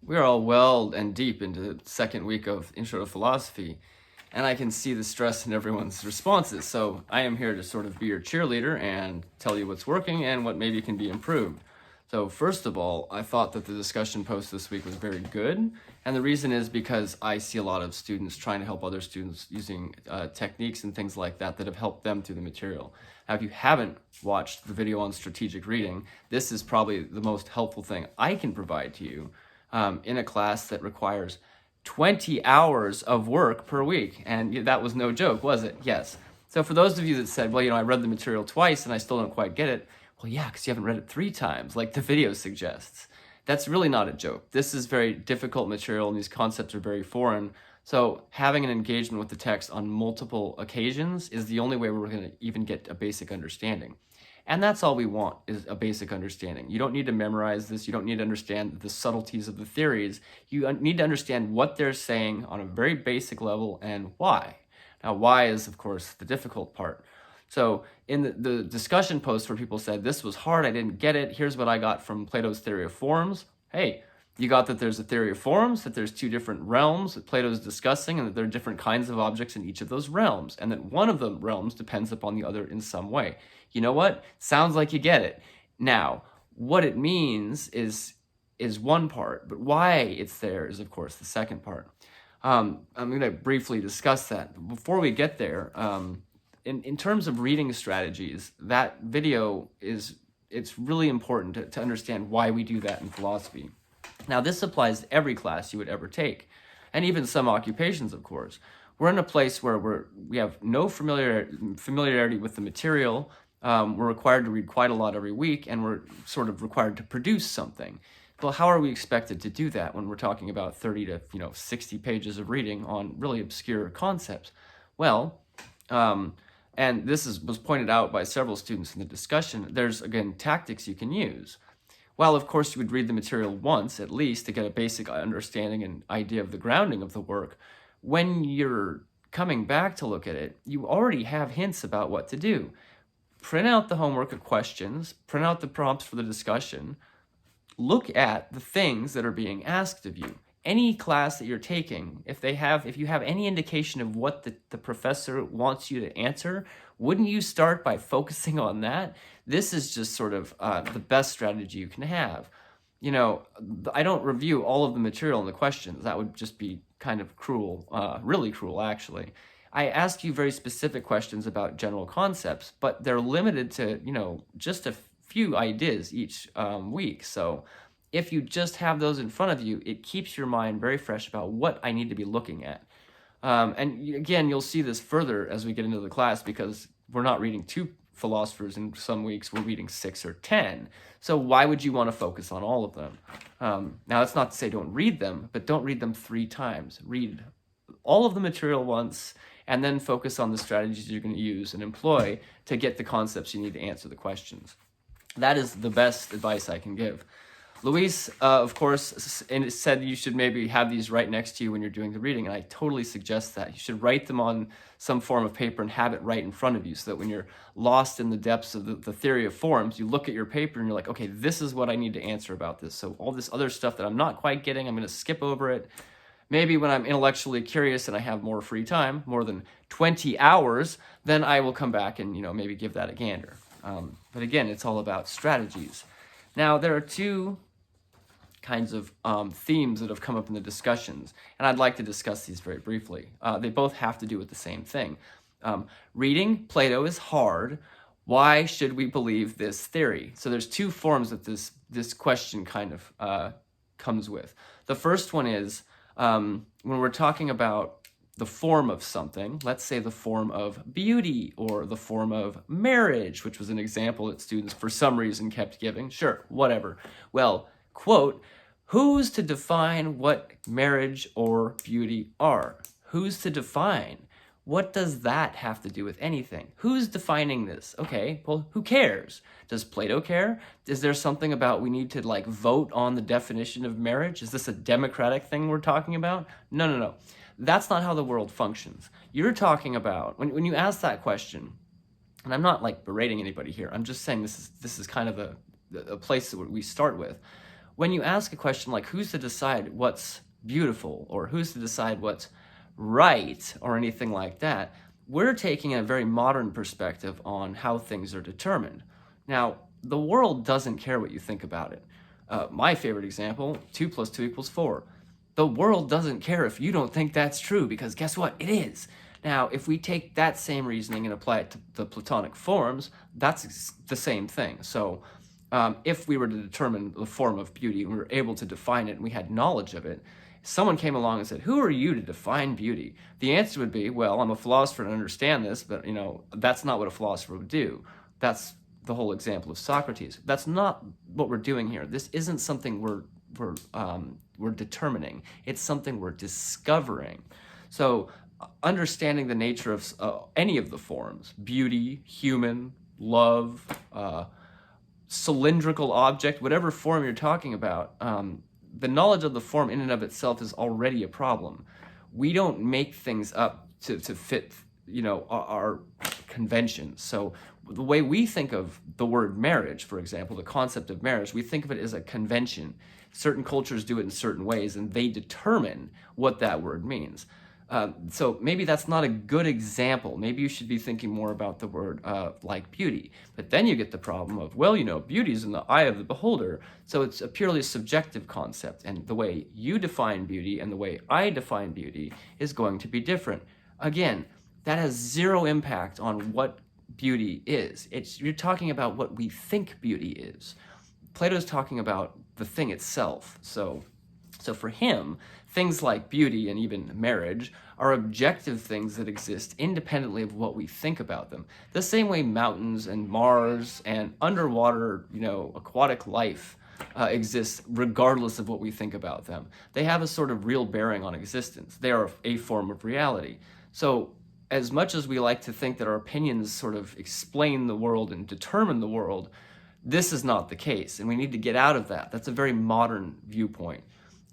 We are all well and deep into the second week of Intro to Philosophy, and I can see the stress in everyone's responses. So I am here to sort of be your cheerleader and tell you what's working and what maybe can be improved. So first of all, I thought that the discussion post this week was very good, and the reason is because I see a lot of students trying to help other students using techniques and things like that that have helped them through the material. Now, if you haven't watched the video on strategic reading, this is probably the most helpful thing I can provide to you in a class that requires 20 hours of work per week. And that was no joke, was it? Yes. So for those of you that said, well, I read the material twice and I still don't quite get it. Well, yeah, because you haven't read it 3 times, like the video suggests. That's really not a joke. This is very difficult material and these concepts are very foreign. So having an engagement with the text on multiple occasions is the only way we're going to even get a basic understanding. And that's all we want, is a basic understanding. You don't need to memorize this. You don't need to understand the subtleties of the theories. You need to understand what they're saying on a very basic level and why. Now, why is, of course, the difficult part. So in the discussion post where people said, this was hard, I didn't get it, here's what I got from Plato's theory of forms. Hey, you got that there's a theory of forms, that there's 2 different realms that Plato's discussing, and that there are different kinds of objects in each of those realms, and that one of the realms depends upon the other in some way. You know what? Sounds like you get it. Now, what it means is one part, but why it's there is, of course, the second part. I'm going to briefly discuss that. Before we get there, in terms of reading strategies, that video it's really important to understand why we do that in philosophy. Now, this applies to every class you would ever take, and even some occupations, of course. We're in a place where we have no familiarity with the material. We're required to read quite a lot every week, and we're sort of required to produce something. Well, how are we expected to do that when we're talking about 30 to 60 pages of reading on really obscure concepts? Well, and this was pointed out by several students in the discussion, there's, again, tactics you can use. While, of course, you would read the material once, at least, to get a basic understanding and idea of the grounding of the work, when you're coming back to look at it, you already have hints about what to do. Print out the homework of questions, print out the prompts for the discussion, look at the things that are being asked of you. Any class that you're taking, if you have any indication of what the professor wants you to answer, wouldn't you start by focusing on that? This is just sort of the best strategy you can have. I don't review all of the material in the questions. That would just be kind of cruel, really cruel, actually. I ask you very specific questions about general concepts, but they're limited to, just a few ideas each week. So if you just have those in front of you, it keeps your mind very fresh about what I need to be looking at. And again, you'll see this further as we get into the class, because we're not reading 2 philosophers in some weeks, we're reading 6 or 10. So why would you want to focus on all of them? Now, that's not to say don't read them, but don't read them 3 times. Read all of the material once, and then focus on the strategies you're going to use and employ to get the concepts you need to answer the questions. That is the best advice I can give. Luis, of course, said you should maybe have these right next to you when you're doing the reading, and I totally suggest that. You should write them on some form of paper and have it right in front of you, so that when you're lost in the depths of the theory of forms, you look at your paper and you're like, okay, this is what I need to answer about this. So all this other stuff that I'm not quite getting, I'm going to skip over it. Maybe when I'm intellectually curious and I have more free time, more than 20 hours, then I will come back and maybe give that a gander. But again, it's all about strategies. Now, there are 2 kinds of themes that have come up in the discussions, and I'd like to discuss these very briefly. They both have to do with the same thing. Reading Plato is hard. Why should we believe this theory? So there's 2 forms that this question kind of comes with. The first one is when we're talking about the form of something, let's say the form of beauty or the form of marriage, which was an example that students for some reason kept giving. Sure, whatever. Well, quote, who's to define what marriage or beauty are? Who's to define? What does that have to do with anything? Who's defining this? Okay, well, who cares? Does Plato care? Is there something about we need to vote on the definition of marriage? Is this a democratic thing we're talking about? No. That's not how the world functions. You're talking about, when you ask that question, and I'm not berating anybody here, I'm just saying this is kind of a place that we start with. when you ask a question like who's to decide what's beautiful or who's to decide what's right or anything like that, we're taking a very modern perspective on how things are determined. Now, the world doesn't care what you think about it. My favorite example, 2 + 2 = 4. The world doesn't care if you don't think that's true, because guess what? It is. Now, if we take that same reasoning and apply it to the Platonic forms, that's the same thing. So if we were to determine the form of beauty and we were able to define it and we had knowledge of it, someone came along and said, who are you to define beauty? The answer would be, well, I'm a philosopher and understand this, but that's not what a philosopher would do. That's the whole example of Socrates. That's not what we're doing here. This isn't something we're determining. It's something we're discovering. So understanding the nature of any of the forms, beauty, human, love, cylindrical object, whatever form you're talking about, the knowledge of the form in and of itself is already a problem. We don't make things up to fit, our conventions. So the way we think of the word marriage, for example, the concept of marriage, we think of it as a convention. Certain cultures do it in certain ways, and they determine what that word means. So maybe that's not a good example. Maybe you should be thinking more about the word like beauty. But then you get the problem of, well, beauty is in the eye of the beholder. So it's a purely subjective concept. And the way you define beauty and the way I define beauty is going to be different. Again, that has zero impact on what beauty is. You're talking about what we think beauty is. Plato's talking about the thing itself. So for him, things like beauty and even marriage are objective things that exist independently of what we think about them. The same way mountains and Mars and underwater, aquatic life exists regardless of what we think about them. They have a sort of real bearing on existence. They are a form of reality. So as much as we like to think that our opinions sort of explain the world and determine the world, this is not the case, and we need to get out of that. That's a very modern viewpoint.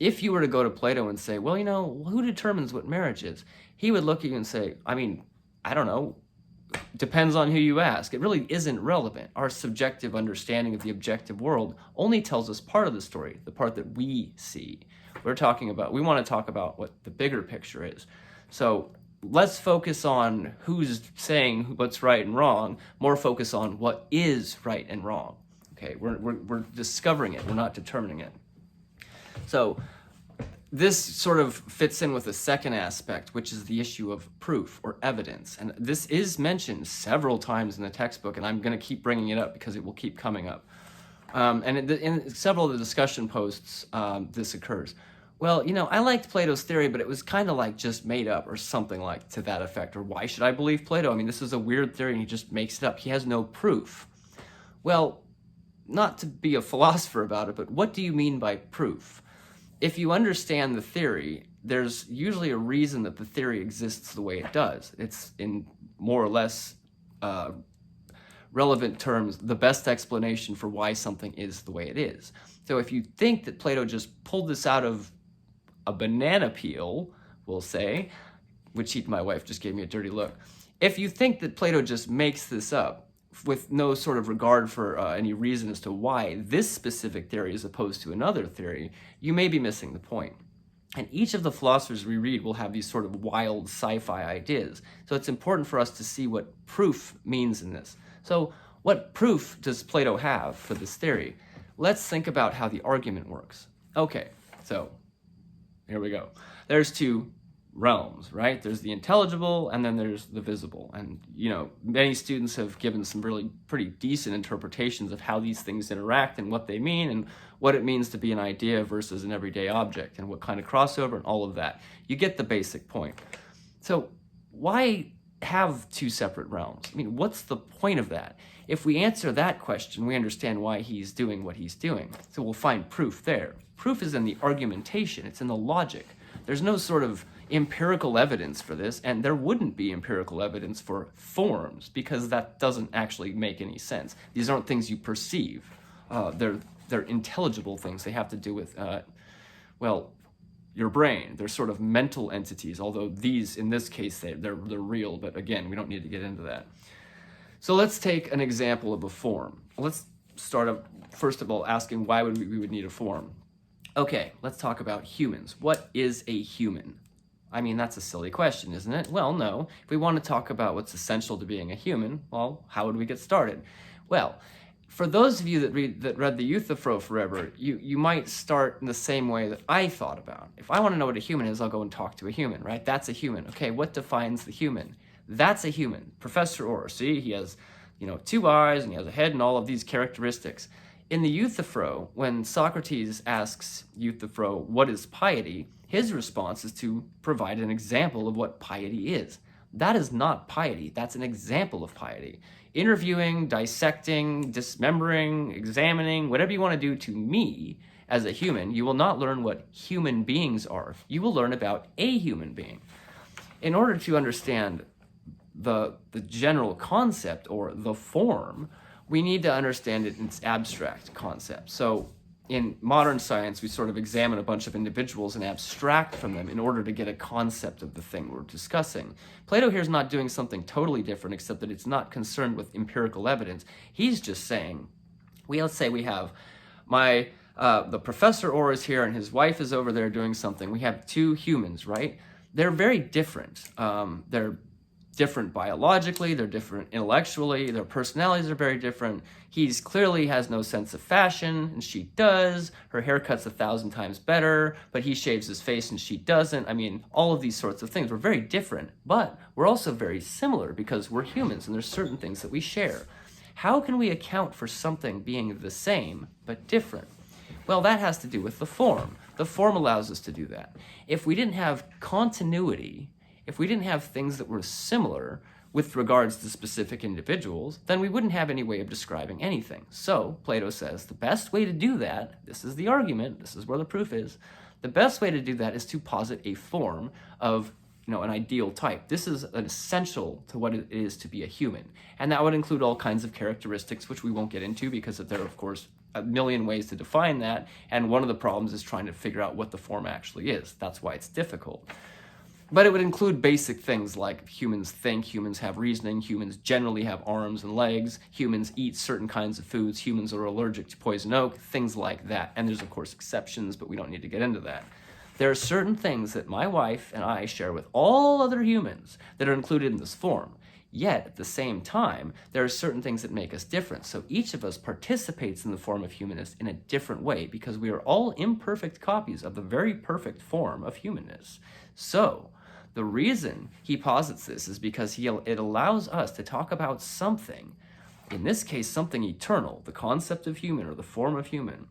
If you were to go to Plato and say, well, who determines what marriage is? He would look at you and say, I don't know. Depends on who you ask. It really isn't relevant. Our subjective understanding of the objective world only tells us part of the story, the part that we see. We want to talk about what the bigger picture is. So less focus on who's saying what's right and wrong, more focus on what is right and wrong. Okay, we're discovering it, we're not determining it. So this sort of fits in with the second aspect, which is the issue of proof or evidence. And this is mentioned several times in the textbook, and I'm going to keep bringing it up because it will keep coming up. And in several of the discussion posts, this occurs. Well, I liked Plato's theory, but it was kind of like just made up or something like to that effect. Or why should I believe Plato? This is a weird theory and he just makes it up. He has no proof. Well, not to be a philosopher about it, but what do you mean by proof? If you understand the theory, there's usually a reason that the theory exists the way it does. It's in more or less relevant terms, the best explanation for why something is the way it is. So if you think that Plato just pulled this out of a banana peel, we'll say, which my wife just gave me a dirty look. If you think that Plato just makes this up with no sort of regard for any reason as to why this specific theory is opposed to another theory, you may be missing the point. And each of the philosophers we read will have these sort of wild sci-fi ideas. So it's important for us to see what proof means in this. So what proof does Plato have for this theory? Let's think about how the argument works. Okay, so here we go. There's two realms, right? There's the intelligible and then there's the visible. And, many students have given some really pretty decent interpretations of how these things interact and what they mean and what it means to be an idea versus an everyday object and what kind of crossover and all of that. You get the basic point. So why have two separate realms? What's the point of that? If we answer that question, we understand why he's doing what he's doing. So we'll find proof there. Proof is in the argumentation. It's in the logic. There's no sort of empirical evidence for this, and there wouldn't be empirical evidence for forms because that doesn't actually make any sense. These aren't things you perceive. They're intelligible things. They have to do with, your brain. They're sort of mental entities, although these, in this case, they're real, but again, we don't need to get into that. So let's take an example of a form. Let's start up, first of all, asking why we would need a form. Okay, let's talk about humans. What is a human? I mean, that's a silly question, isn't it? Well, no. If we want to talk about what's essential to being a human, well, how would we get started? Well, for those of you that read the Euthyphro forever, you might start in the same way that I thought about. If I want to know what a human is, I'll go and talk to a human, right? That's a human. Okay, what defines the human? That's a human. Professor Orr, see, he has, 2 eyes and he has a head and all of these characteristics. In the Euthyphro, when Socrates asks Euthyphro, what is piety? His response is to provide an example of what piety is. That is not piety. That's an example of piety. Interviewing, dissecting, dismembering, examining, whatever you want to do to me as a human, you will not learn what human beings are. You will learn about a human being. In order to understand the general concept or the form, we need to understand it in its abstract concept. So in modern science, we sort of examine a bunch of individuals and abstract from them in order to get a concept of the thing we're discussing. Plato here is not doing something totally different, except that it's not concerned with empirical evidence. He's just saying, let's say we have the Professor Orr is here and his wife is over there doing something. We have 2 humans, right? They're very different. They're different biologically, they're different intellectually, their personalities are very different. He's clearly has no sense of fashion, and she does. Her haircut's 1,000 times better, but he shaves his face and she doesn't. I mean, all of these sorts of things. We're very different, but we're also very similar because we're humans and there's certain things that we share. How can we account for something being the same but different? Well, that has to do with the form. The form allows us to do that. If we didn't have continuity, if we didn't have things that were similar with regards to specific individuals, then we wouldn't have any way of describing anything. So Plato says the best way to do that, this is the argument, this is where the proof is, the best way to do that is to posit a form of an ideal type. This is an essential to what it is to be a human. And that would include all kinds of characteristics, which we won't get into because there are, of course, a million ways to define that. And one of the problems is trying to figure out what the form actually is. That's why it's difficult. But it would include basic things like humans think, humans have reasoning, humans generally have arms and legs, humans eat certain kinds of foods, humans are allergic to poison oak, things like that. And there's, of course, exceptions, but we don't need to get into that. There are certain things that my wife and I share with all other humans that are included in this form. Yet, at the same time, there are certain things that make us different. So each of us participates in the form of humanness in a different way because we are all imperfect copies of the very perfect form of humanness. So, the reason he posits this is because it allows us to talk about something, in this case, something eternal, the concept of human or the form of human.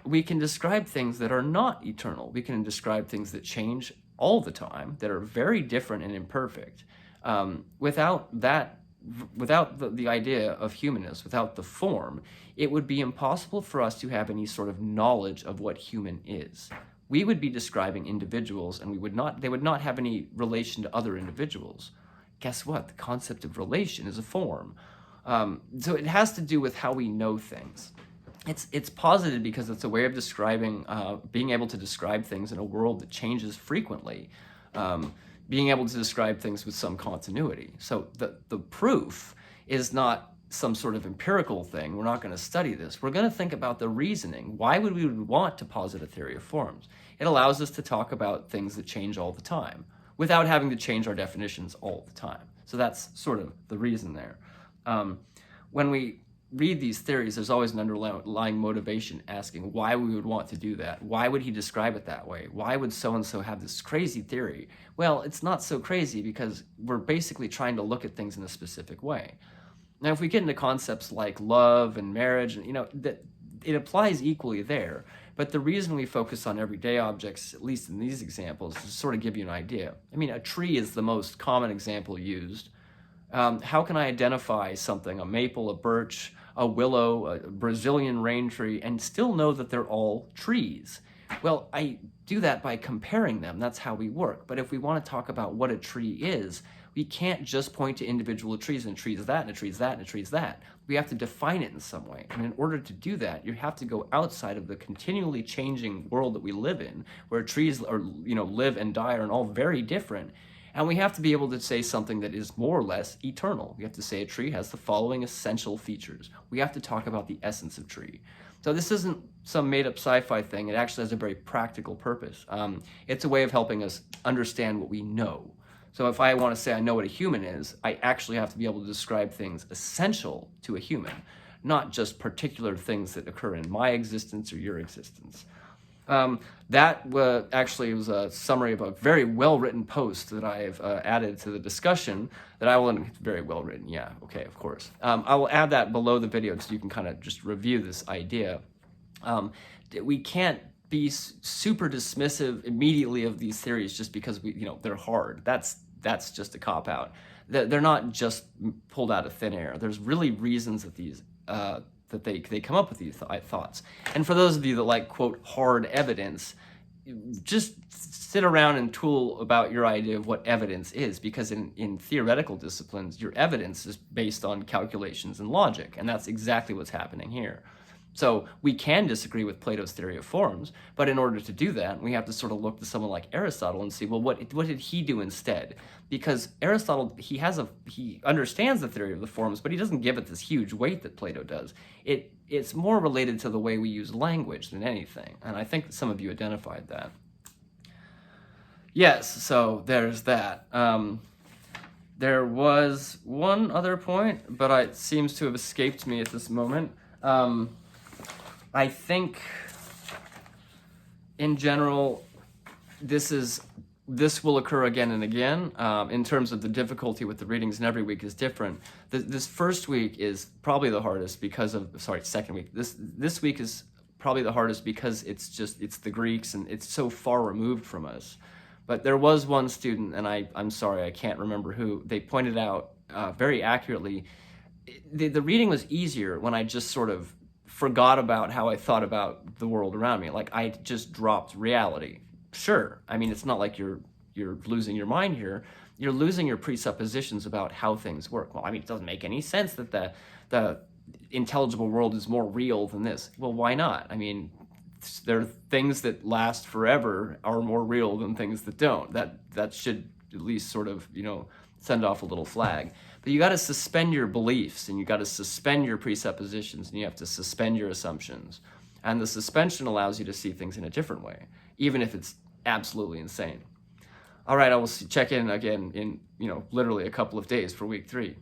We can describe things that are not eternal. We can describe things that change all the time, that are very different and imperfect. Without the idea of humanness, without the form, it would be impossible for us to have any sort of knowledge of what human is. We would be describing individuals and they would not have any relation to other individuals. Guess what? The concept of relation is a form. So it has to do with how we know things. It's posited because it's a way of describing, being able to describe things in a world that changes frequently, being able to describe things with some continuity. So the proof is not some sort of empirical thing. We're not going to study this. We're going to think about the reasoning. Why would we want to posit a theory of forms? It allows us to talk about things that change all the time without having to change our definitions all the time. So that's sort of the reason there. When we read these theories, there's always an underlying motivation asking why we would want to do that. Why would he describe it that way? Why would so-and-so have this crazy theory? Well, it's not so crazy because we're basically trying to look at things in a specific way. Now, if we get into concepts like love and marriage, that it applies equally there. But the reason we focus on everyday objects, at least in these examples, is to sort of give you an idea. I mean, a tree is the most common example used. How can I identify something, a maple, a birch, a willow, a Brazilian rain tree, and still know that they're all trees? Well, I do that by comparing them. That's how we work. But if we want to talk about what a tree is, we can't just point to individual trees and trees that and a trees that and a trees that. We have to define it in some way. And in order to do that, you have to go outside of the continually changing world that we live in, where trees are, live and die are all very different. And we have to be able to say something that is more or less eternal. We have to say a tree has the following essential features. We have to talk about the essence of tree. So this isn't some made-up sci-fi thing. It actually has a very practical purpose. It's a way of helping us understand what we know. So if I want to say I know what a human is, I actually have to be able to describe things essential to a human, not just particular things that occur in my existence or your existence. That actually was a summary of a very well-written post that I've added to the discussion that I will, very well-written, yeah, okay, of course. I will add that below the video so you can kind of just review this idea. We can't be super dismissive immediately of these theories just because they're hard. That's just a cop-out. They're not just pulled out of thin air. There's really reasons that these that they come up with these thoughts. And for those of you that like, quote, hard evidence, just sit around and tool about your idea of what evidence is, because in theoretical disciplines, your evidence is based on calculations and logic, and that's exactly what's happening here. So we can disagree with Plato's theory of forms, but in order to do that, we have to sort of look to someone like Aristotle and see, well, what did he do instead? Because Aristotle, he understands the theory of the forms, but he doesn't give it this huge weight that Plato does. It's more related to the way we use language than anything, and I think some of you identified that. Yes, so there's that. There was one other point, but it seems to have escaped me at this moment. I think, in general, this will occur again and again. In terms of the difficulty with the readings, and every week is different. This first week is probably the hardest because of, second week. This week is probably the hardest because it's the Greeks and it's so far removed from us. But there was one student, and I'm sorry, I can't remember who, they pointed out very accurately, the reading was easier when I just sort of forgot about how I thought about the world around me. Like, I just dropped reality. Sure, I mean, it's not like you're losing your mind here. You're losing your presuppositions about how things work. Well, I mean, it doesn't make any sense that the intelligible world is more real than this. Well, why not? I mean, there are things that last forever are more real than things that don't. That should at least sort of, send off a little flag. But you got to suspend your beliefs, and you got to suspend your presuppositions, and you have to suspend your assumptions. And the suspension allows you to see things in a different way, even if it's absolutely insane. All right, I will check in again in, literally a couple of days for week 3.